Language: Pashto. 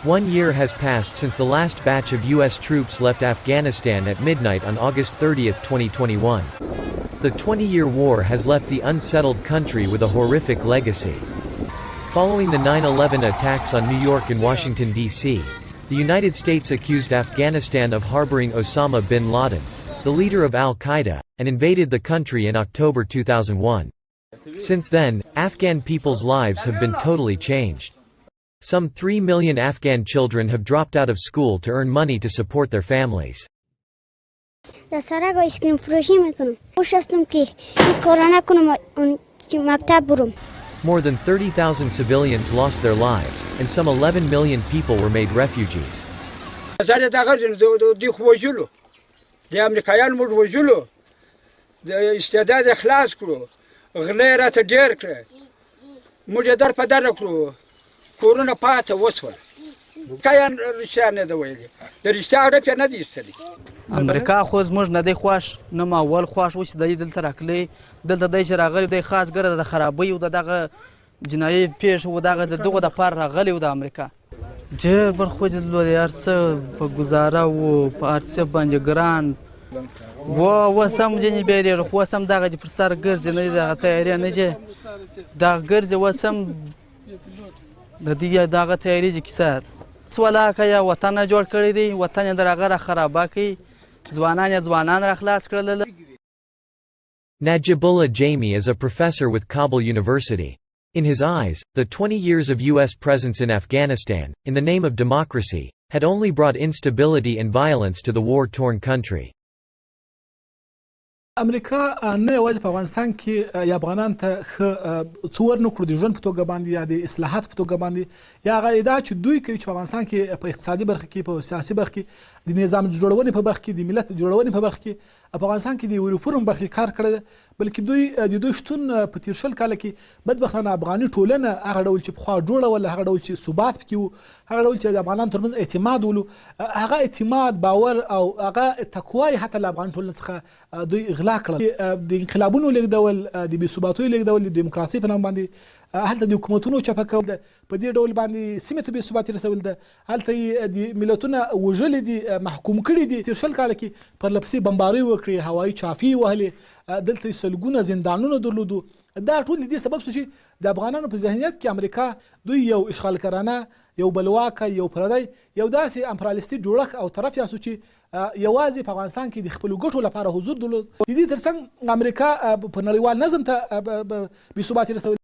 1 year has passed since the last batch of U.S. troops left Afghanistan at midnight on August 30, 2021. The 20-year war has left the unsettled country with a horrific legacy. Following the 9/11 attacks on New York and Washington, D.C., the United States accused Afghanistan of harboring Osama bin Laden, the leader of al-Qaeda, and invaded the country in October 2001. Since then, Afghan people's lives have been totally changed. Some 3 million Afghan children have dropped out of school to earn money to support their families. More than 30,000 civilians lost their lives, and some 11 million people were made refugees. امریکا خو زموږ نه دی خوښ نه ماحول خوښ و چې دی دلته راغلی دلته دی چې راغلی دی خاص ګره د خرابۍ او د دغه جنایي پیښو و دغه د دغو دپاره راغلی و د امریکا جبر خو د لوري هر څه په ګزاره و په هر څه باندې ګران و اوس هم ځینې بیریږي خو اوس هم دغه چې پر سر ګرځي نه دغه تیاري نه چې دغه ګرځي اوس هم د دې دغه تیاري چې کیسه ولاکه یا وطن جوړ کړی دی وطن یې د هغه را خرابه کړي ځوانان را خلاص کړل. Najibullah Jamie is a professor with Kabul University. In his eyes, the 20 years of U.S. presence in Afghanistan, in the name of democracy, had only brought instability and violence to the war-torn country. امریکا نه یوازې په افغانستان کې یا افغانان ته ښه څه ورنکړو د ژوند په توګه باندې یا د اصلاحات په توګه باندې یا هغه ادعا چې دوی کوي چې په افغانستان کې په اقتصادي برخه کې په سیاسي برخه کې د نظام جوړونې په برخه کې د ملت جوړونې په برخه کې په افغانستان کې د یورپورم برخه کار کړی بلکې دوی شتون په تیر شل کال کې بدبختانه افغاني ټولنه هغه ډول چې پخوا جوړه ولا هغه ډول چې ثبات پکې وو هغه ډول چې د افغانانو ترمنځ اعتماد ولو هغه اعتماد باور او هغه تقوی حتی د افغان ټولنې څخه دوی غلا کړل د انقلابونو لیکدول د بې ثباتۍ لیکدول د دیموکراسۍ په نام باندې هلته د حکومتونو چپه کول په دې ډول باندې سیمې ته بې ثباتي رسول ده هلته یې د ملتونه وژلي دي محکوم کړي دي تیر شل کاله کې پرله پسې بمبارۍ وکړې هوایي چافي وهلې دلته یې سلګونه زندانونه درلودو دا ټول د دې سبب شو چې د افغانانو په ذهنیت کې امریکا دوی یو اشغالګرانه یو بلواکه یو پردی یو داسې امپریالیستي جوړښت او طرف یاستو چې یوازې په افغانستان کې د خپلو ګټو لپاره حضور درلود د دې ترڅنګ امریکا په نړیوال نظم ته بې ثباتي رسولې